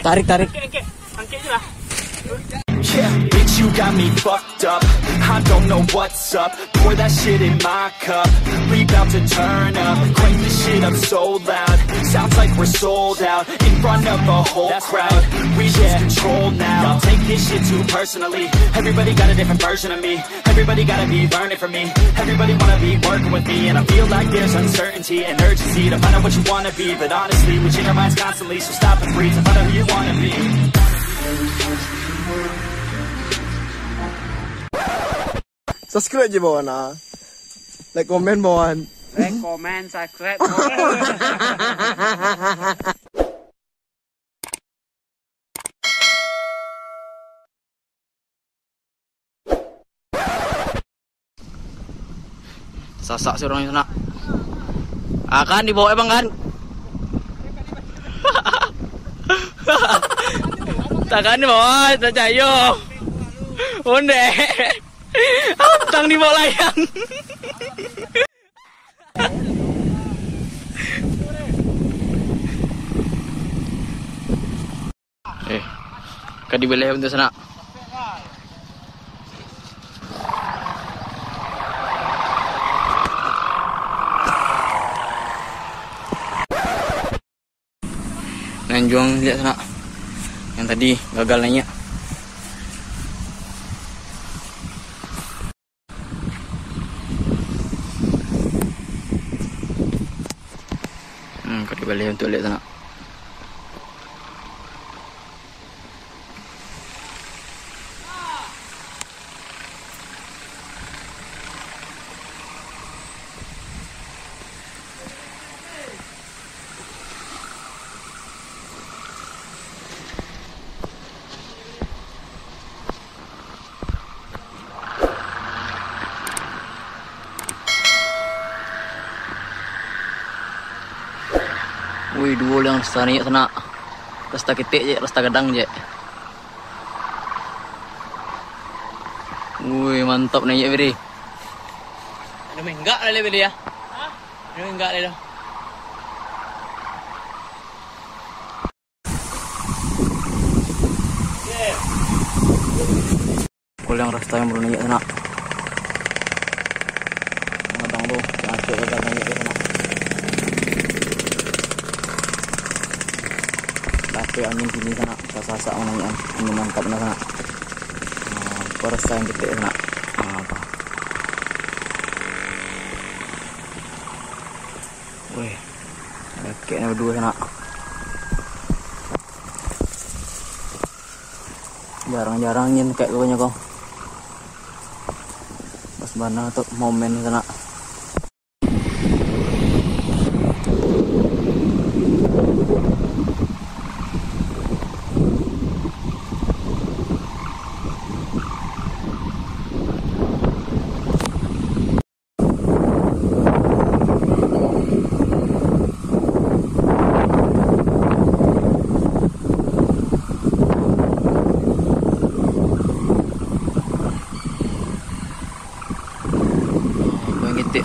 Tarik. Angkat je lah. Yeah, bitch, you got me fucked up. I don't know what's up. Pour that shit in my cup. We bout to turn up. Crank this shit up so loud. Sounds like we're sold out. In front of a whole crowd. We lose control now. Y'all take this shit too personally. Everybody got a different version of me. Everybody gotta be learning from me. Everybody wanna be working with me. And I feel like there's uncertainty and urgency to find out what you wanna be. But honestly, we change our minds constantly. So stop and breathe to find out who you wanna be. Subscribe je bawah na. Like, komen bawah. Like, comment, subscribe. Sasak si orang yang sana. Akan dibawa bang kan? Takkan dibawa, tak cayo. Onde. Tang di bawah layang. Kan di wilayah untuk sana. Nanjuang lihat sana. Yang tadi gagal naiknya. Kau dibalik untuk lihat sana. Wih, dua yang rasta ni sana. Rasta ketik je, rasta gadang je. Wih, mantap naik beri. Ada menggak lah beri ya. Ada menggak lah. Kul yang rasta yang baru naik sana. Gadang tu, masuk ke gadang je sana. Tapi angin sini sana, sasak mana angin mantap na sana. Perasa yang gede sana. Apa? Wih, kayaknya berdua sana. Jarang-jarang angin kayak gini kok. Pas mana tuh momen sana.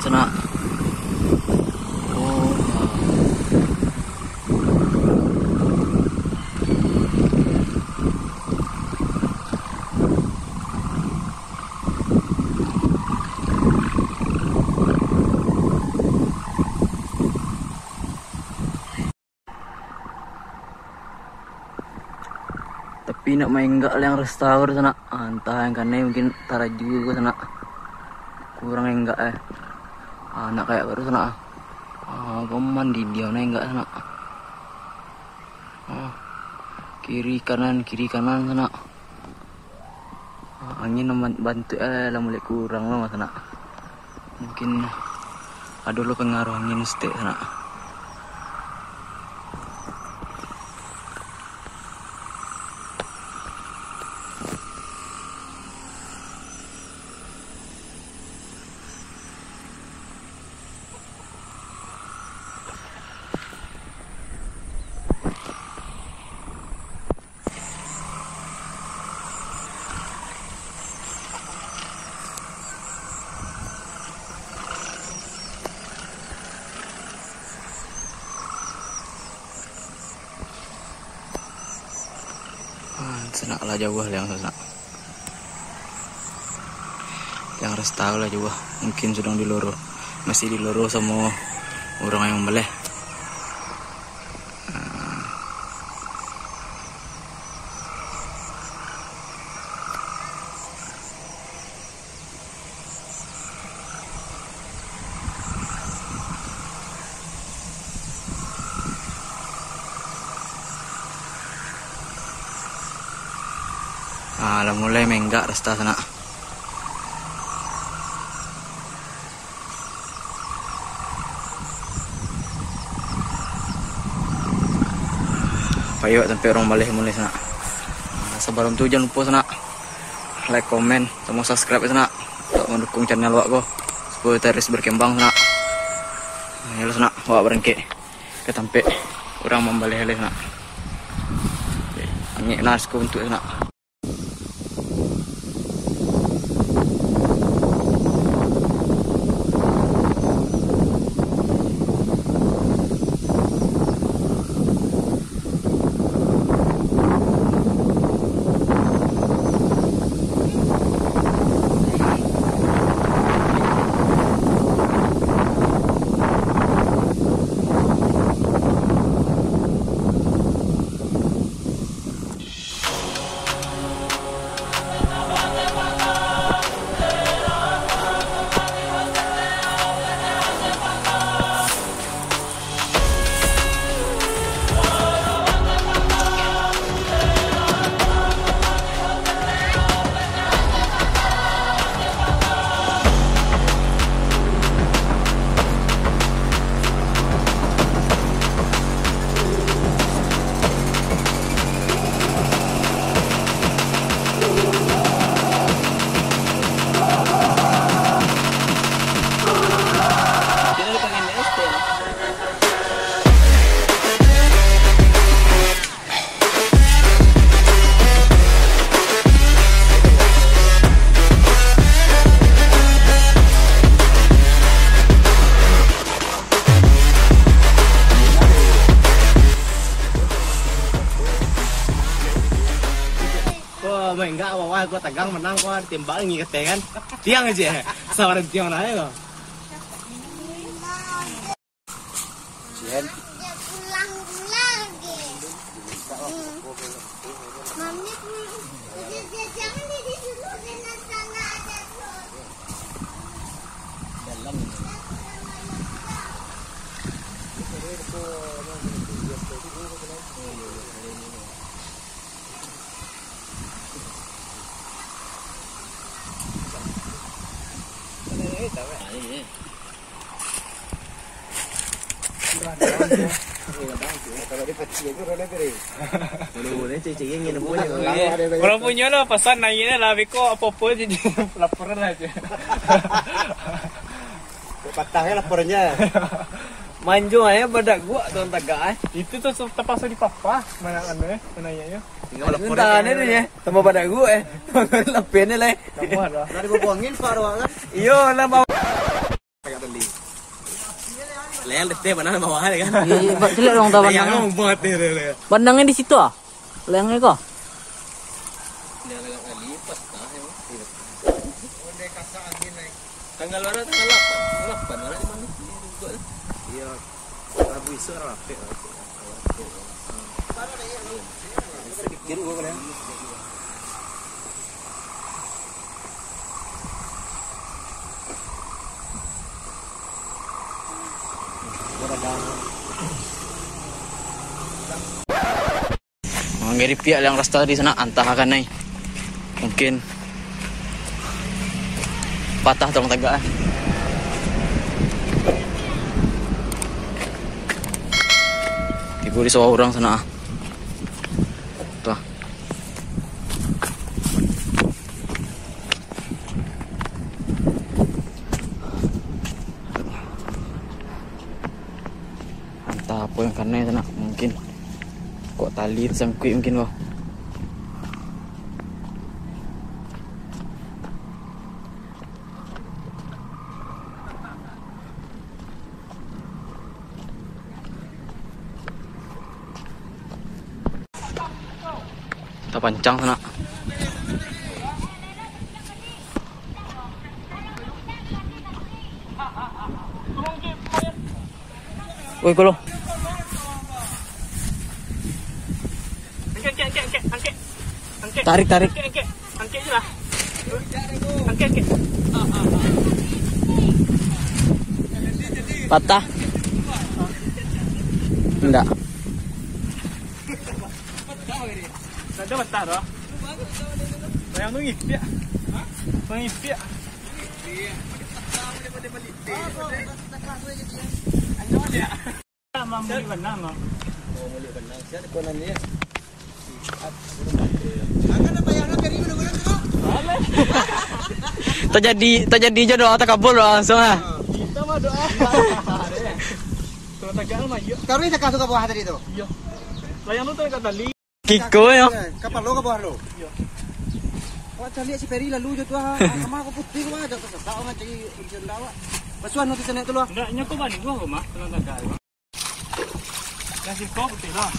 Sana. Tapi nak main enggak yang restore sana. Entah yang karena mungkin taraju ke sana. Kurang enggak anak kayak baru sana. Kau mandi dia naik enggak sana. Kiri kanan sana. Angin bantu lah mulai kurang lah sana. Mungkin ada lo pengaruh angin stay sana. Senak lah jauh yang senak. Yang res tahu lah jauh. Mungkin sedang di loro. Masih di loro sama orang yang beleh. Lah mulai menggak resta sana. Payo sampai orang balik mulai sana. Sebelum itu jangan lupa sana like, komen, sama subscribe sana untuk mendukung channel wak ko supaya terus berkembang sana. Ya sana wak berengke ke sampai orang membalik sana. Angin nasku untuk sana. Enggak apa-apa, gue tegang menang gue timbal ngiketnya kan tiang aja sawaran tiang aja kok pulang lagi mami jangan di situ dengan sana ada dalam Orang punya lah pesan nanya lah, Beko apa-apa jadi laporan aja. patahnya lapornya Manjo aja badak gua tuan tagak. Itu tuh terpaksa di papa mana anu menanya. Tinggal ini ya, tambah badak gua Lepennya lah. Kamu ada. dari buangin pak ruangan Iyo lah mau. leang deh mana mau ada kan Iya, celak dong tahu yang pandangnya. buat deh Pandangnya di situ ah. Leangnya kok. tanggal berapa tanggal 8 orang di mana iya Rabu isu rapi sedikit gua kan Dari pihak yang rasta di sana antah akan naik. Mungkin patah tong tagak. Tiba di sawah orang sana. Tuh. Entah apa yang karena sana mungkin kok tali tersangkut mungkin kok. pancang sana. Woi kalau tarik. Angkat je lah. Angkat. Patah. Enggak. Ada patah dah. Yang tu ngipik. Ngipik. Mampu di benang no. Terjadi jodoh atau kabul langsung ah. Kita mah doa. Tuh tegal mah yuk. Kau ni tak kasut ke bawah tadi tu? Yo. Layang tu tak tali. Kiko ya. Kapal lo ke bawah lo? Wah, cari si Peri lalu je tu ah. Sama aku putih wah, jatuh sesak orang cari ujian dawa. Basuhan nanti sana tu lo. Enggak nyoko bani gua kok mah, telan tegal. Kasih kau putih lah.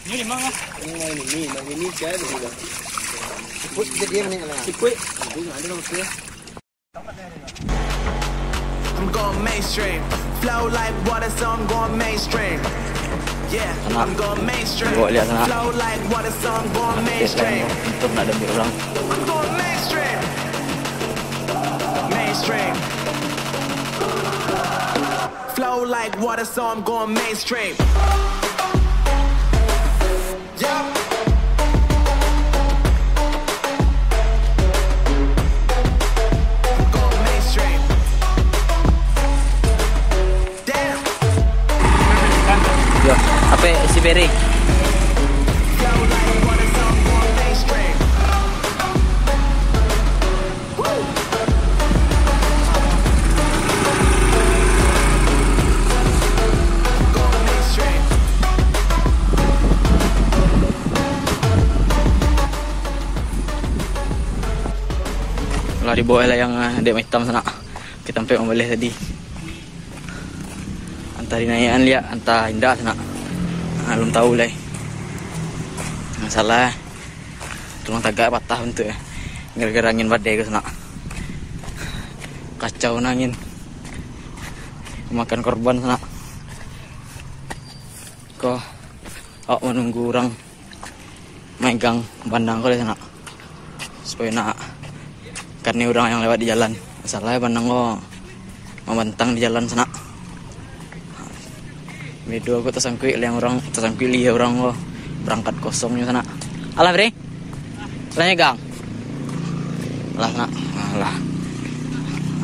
Ini mana? Ini siapa tu? Siput dia mana lah? Siput. Ada orang tu. I'm going mainstream. Flow like water, so I'm going mainstream. Yeah, I'm going mainstream. Flow like water, so I'm going mainstream. Untuk nak ada orang. I'm going mainstream. Mainstream. Flow like water, so I'm going mainstream. Yeah. I'm going mainstream. Damn. Yo, apa si Peri? Flow like water, so I'm going mainstream. Woo. Going mainstream. Lah di bawah lah yang dek hitam sana. Kita sampai membeli tadi. Antara dinaikan lihat, antara indah sana. Belum tahu lah. Masalah. Tulang tagak patah bentuk ya. Gara-gara angin badai ke sana. Kacau angin. Makan korban sana. Kok menunggu orang megang bandang kau di sana. Supaya nak karena orang yang lewat di jalan. Masalahnya bandang kok membentang di jalan sana. Video aku tersangkut yang orang tersangkut lihat orang kok berangkat kosongnya sana. Alah bre. Salahnya gang. Alah sana. Alah.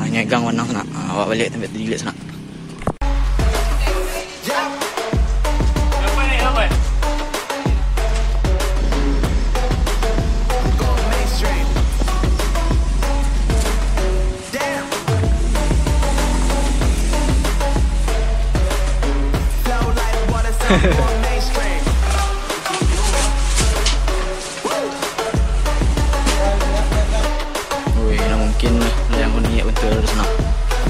Hanya gang bandang sana. Awak balik tempat dilihat sana. Apa ni? Apa? Going mainstream. Damn. Flow like water, so I'm going mainstream. Wih, nah mungkin yang unik betul sana.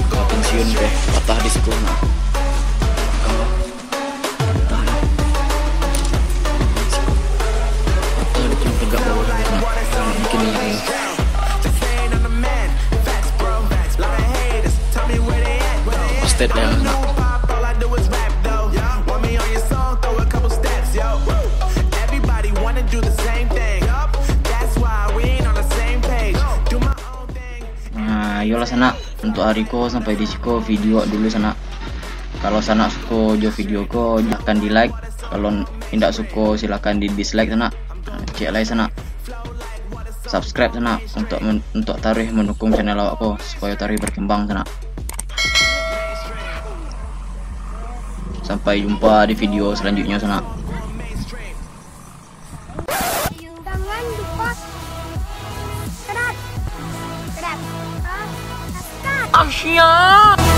Kau pensiun deh, patah di sekolah. Nah. Patah dah. Patah di cuma tegak bawah sana. Mungkin ini. Just saying I'm the man. Facts, bro. Lot of haters. Tell me where they at, bro. Posted lah yang sana. Pop, all I do is rap, though. Want me on your song? Throw a couple steps, yo. Everybody wanna do the same thing. That's why we ain't on the same page. Do my own thing. Nah, yolah sana. Untuk hari ko sampai di siko video dulu sana. Kalau sana suka jo video ko, silahkan di like. Kalau tidak suka silahkan di dislike sana. Cek lagi sana. Subscribe sana untuk tarikh mendukung channel awak ko supaya tarikh berkembang sana. Sampai jumpa di video selanjutnya sana. Jangan lupa kerat. Ah, kerat. Asyik.